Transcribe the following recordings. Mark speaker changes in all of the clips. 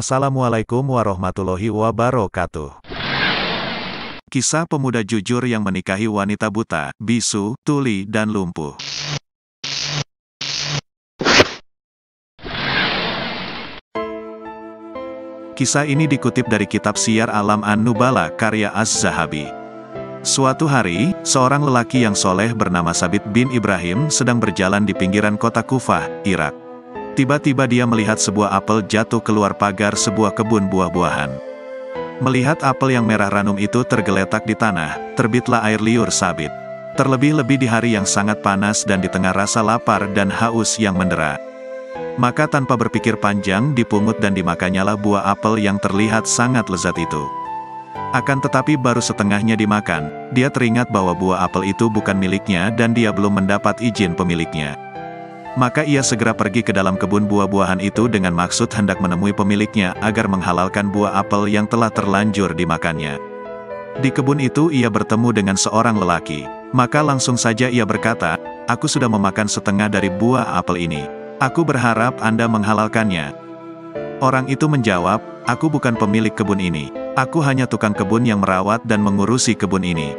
Speaker 1: Assalamualaikum warahmatullahi wabarakatuh. Kisah pemuda jujur yang menikahi wanita buta, bisu, tuli, dan lumpuh. Kisah ini dikutip dari kitab Syiar A'lam An-Nubala karya Az-Zahabi. Suatu hari, seorang lelaki yang soleh bernama Sabit bin Ibrahim sedang berjalan di pinggiran kota Kufah, Irak. Tiba-tiba dia melihat sebuah apel jatuh keluar pagar sebuah kebun buah-buahan. Melihat apel yang merah ranum itu tergeletak di tanah, terbitlah air liur Sabit. Terlebih-lebih di hari yang sangat panas dan di tengah rasa lapar dan haus yang mendera. Maka tanpa berpikir panjang dipungut dan dimakannyalah buah apel yang terlihat sangat lezat itu. Akan tetapi baru setengahnya dimakan, dia teringat bahwa buah apel itu bukan miliknya dan dia belum mendapat izin pemiliknya. Maka ia segera pergi ke dalam kebun buah-buahan itu dengan maksud hendak menemui pemiliknya agar menghalalkan buah apel yang telah terlanjur dimakannya. Di kebun itu ia bertemu dengan seorang lelaki. Maka langsung saja ia berkata, "Aku sudah memakan setengah dari buah apel ini. Aku berharap Anda menghalalkannya." Orang itu menjawab, "Aku bukan pemilik kebun ini. Aku hanya tukang kebun yang merawat dan mengurusi kebun ini."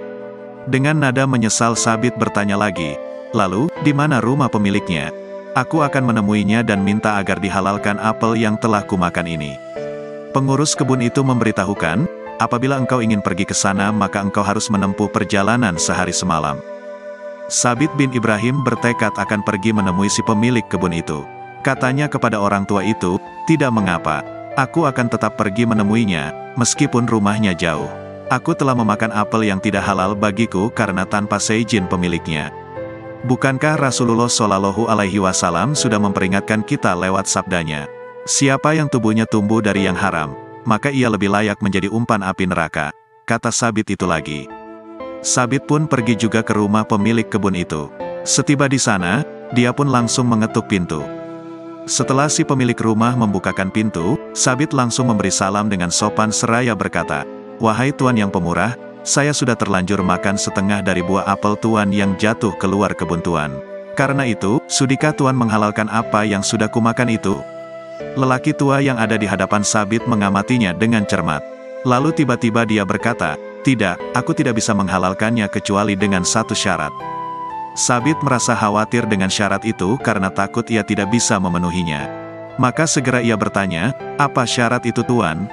Speaker 1: Dengan nada menyesal Sabit bertanya lagi, "Lalu, di mana rumah pemiliknya? Aku akan menemuinya dan minta agar dihalalkan apel yang telah kumakan ini." Pengurus kebun itu memberitahukan, "Apabila engkau ingin pergi ke sana maka engkau harus menempuh perjalanan sehari semalam." Sabit bin Ibrahim bertekad akan pergi menemui si pemilik kebun itu. Katanya kepada orang tua itu, "Tidak mengapa, aku akan tetap pergi menemuinya, meskipun rumahnya jauh. Aku telah memakan apel yang tidak halal bagiku karena tanpa seizin pemiliknya." Bukankah Rasulullah Shallallahu Alaihi Wasallam sudah memperingatkan kita lewat sabdanya, "Siapa yang tubuhnya tumbuh dari yang haram, maka ia lebih layak menjadi umpan api neraka." Kata Sabit itu lagi. Sabit pun pergi juga ke rumah pemilik kebun itu. Setiba di sana, dia pun langsung mengetuk pintu. Setelah si pemilik rumah membukakan pintu, Sabit langsung memberi salam dengan sopan seraya berkata, "Wahai Tuan yang pemurah, saya sudah terlanjur makan setengah dari buah apel Tuan yang jatuh keluar kebun Tuan. Karena itu, sudikah Tuan menghalalkan apa yang sudah kumakan itu?" Lelaki tua yang ada di hadapan Sabit mengamatinya dengan cermat. Lalu tiba-tiba dia berkata, "Tidak, aku tidak bisa menghalalkannya kecuali dengan satu syarat." Sabit merasa khawatir dengan syarat itu karena takut ia tidak bisa memenuhinya. Maka segera ia bertanya, "Apa syarat itu Tuan?"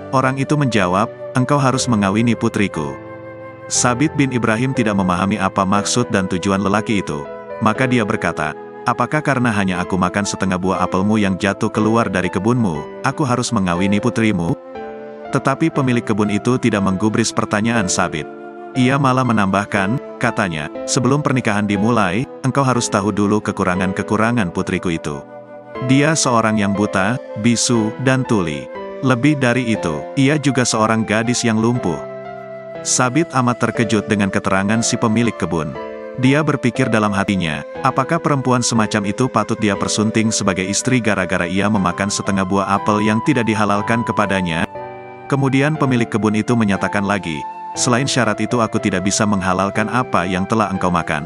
Speaker 1: Orang itu menjawab, "Engkau harus mengawini putriku." Sabit bin Ibrahim tidak memahami apa maksud dan tujuan lelaki itu. Maka dia berkata, "Apakah karena hanya aku makan setengah buah apelmu yang jatuh keluar dari kebunmu, aku harus mengawini putrimu?" Tetapi pemilik kebun itu tidak menggubris pertanyaan Sabit. Ia malah menambahkan, katanya, "Sebelum pernikahan dimulai, engkau harus tahu dulu kekurangan-kekurangan putriku itu. Dia seorang yang buta, bisu, dan tuli. Lebih dari itu, ia juga seorang gadis yang lumpuh." Sabit amat terkejut dengan keterangan si pemilik kebun. Dia berpikir dalam hatinya, apakah perempuan semacam itu patut dia persunting sebagai istri gara-gara ia memakan setengah buah apel yang tidak dihalalkan kepadanya? Kemudian pemilik kebun itu menyatakan lagi, "Selain syarat itu aku tidak bisa menghalalkan apa yang telah engkau makan."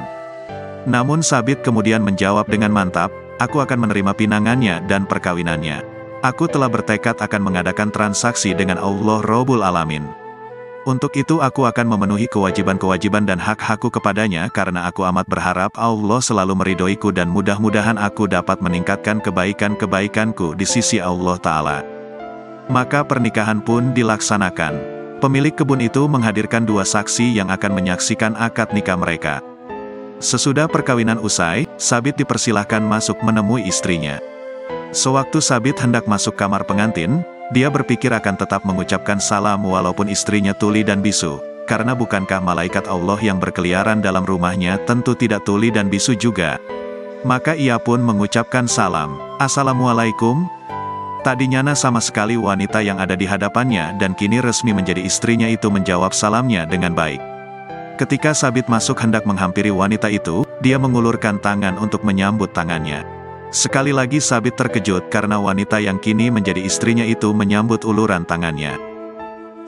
Speaker 1: Namun Sabit kemudian menjawab dengan mantap, "Aku akan menerima pinangannya dan perkawinannya. Aku telah bertekad akan mengadakan transaksi dengan Allah Rabbul Alamin. Untuk itu aku akan memenuhi kewajiban-kewajiban dan hak-hakku kepadanya karena aku amat berharap Allah selalu meridhoiku dan mudah-mudahan aku dapat meningkatkan kebaikan-kebaikanku di sisi Allah Ta'ala." Maka pernikahan pun dilaksanakan. Pemilik kebun itu menghadirkan dua saksi yang akan menyaksikan akad nikah mereka. Sesudah perkawinan usai, Sabit dipersilahkan masuk menemui istrinya. Sewaktu Sabit hendak masuk kamar pengantin, dia berpikir akan tetap mengucapkan salam walaupun istrinya tuli dan bisu, karena bukankah malaikat Allah yang berkeliaran dalam rumahnya tentu tidak tuli dan bisu juga. Maka ia pun mengucapkan salam, "Assalamualaikum." Tadinya sama sekali wanita yang ada di hadapannya dan kini resmi menjadi istrinya itu menjawab salamnya dengan baik. Ketika Sabit masuk hendak menghampiri wanita itu, dia mengulurkan tangan untuk menyambut tangannya. Sekali lagi Sabit terkejut karena wanita yang kini menjadi istrinya itu menyambut uluran tangannya.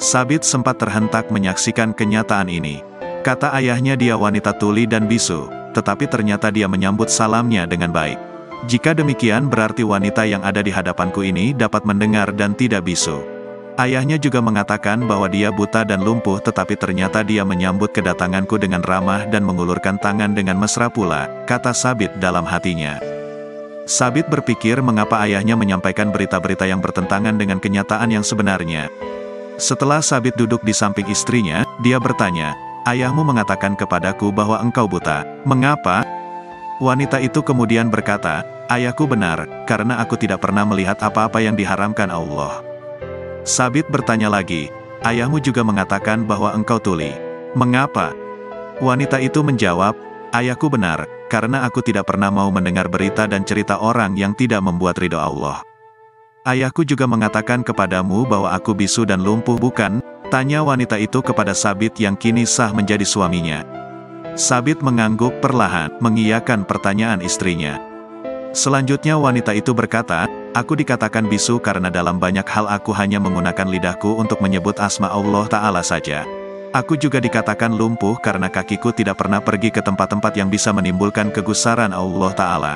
Speaker 1: Sabit sempat terhentak menyaksikan kenyataan ini. Kata ayahnya dia wanita tuli dan bisu, tetapi ternyata dia menyambut salamnya dengan baik. Jika demikian berarti wanita yang ada di hadapanku ini dapat mendengar dan tidak bisu. Ayahnya juga mengatakan bahwa dia buta dan lumpuh, tetapi ternyata dia menyambut kedatanganku dengan ramah dan mengulurkan tangan dengan mesra pula, kata Sabit dalam hatinya. Sabit berpikir mengapa ayahnya menyampaikan berita-berita yang bertentangan dengan kenyataan yang sebenarnya. Setelah Sabit duduk di samping istrinya, dia bertanya, "Ayahmu mengatakan kepadaku bahwa engkau buta. Mengapa?" Wanita itu kemudian berkata, "Ayahku benar, karena aku tidak pernah melihat apa-apa yang diharamkan Allah." Sabit bertanya lagi, "Ayahmu juga mengatakan bahwa engkau tuli. Mengapa?" Wanita itu menjawab, "Ayahku benar, karena aku tidak pernah mau mendengar berita dan cerita orang yang tidak membuat ridho Allah." "Ayahku juga mengatakan kepadamu bahwa aku bisu dan lumpuh, bukan?" tanya wanita itu kepada Sabit yang kini sah menjadi suaminya. Sabit mengangguk perlahan, mengiyakan pertanyaan istrinya. Selanjutnya wanita itu berkata, "Aku dikatakan bisu karena dalam banyak hal aku hanya menggunakan lidahku untuk menyebut asma Allah Ta'ala saja. Aku juga dikatakan lumpuh karena kakiku tidak pernah pergi ke tempat-tempat yang bisa menimbulkan kegusaran Allah Ta'ala."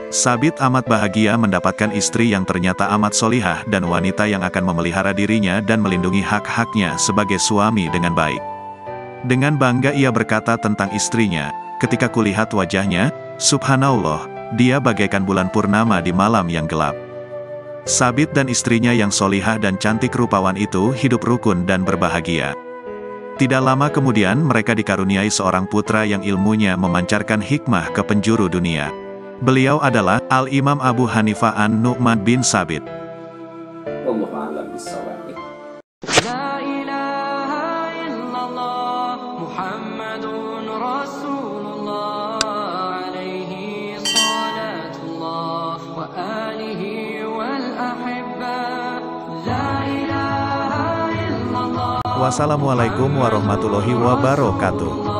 Speaker 1: Sabit amat bahagia mendapatkan istri yang ternyata amat solihah dan wanita yang akan memelihara dirinya dan melindungi hak-haknya sebagai suami dengan baik. Dengan bangga ia berkata tentang istrinya, "Ketika kulihat wajahnya, subhanallah, dia bagaikan bulan purnama di malam yang gelap." Sabit dan istrinya yang solihah dan cantik rupawan itu hidup rukun dan berbahagia. Tidak lama kemudian mereka dikaruniai seorang putra yang ilmunya memancarkan hikmah ke penjuru dunia. Beliau adalah Al-Imam Abu Hanifah An-Nu'man bin Sabit.
Speaker 2: Wallahu a'lam bishawab.
Speaker 3: La ilaha illallah Muhammadun Rasulullah alaihi salatullah wa alihi wal ahibba. La ilaha illallah.
Speaker 1: Wassalamualaikum warahmatullahi wabarakatuh.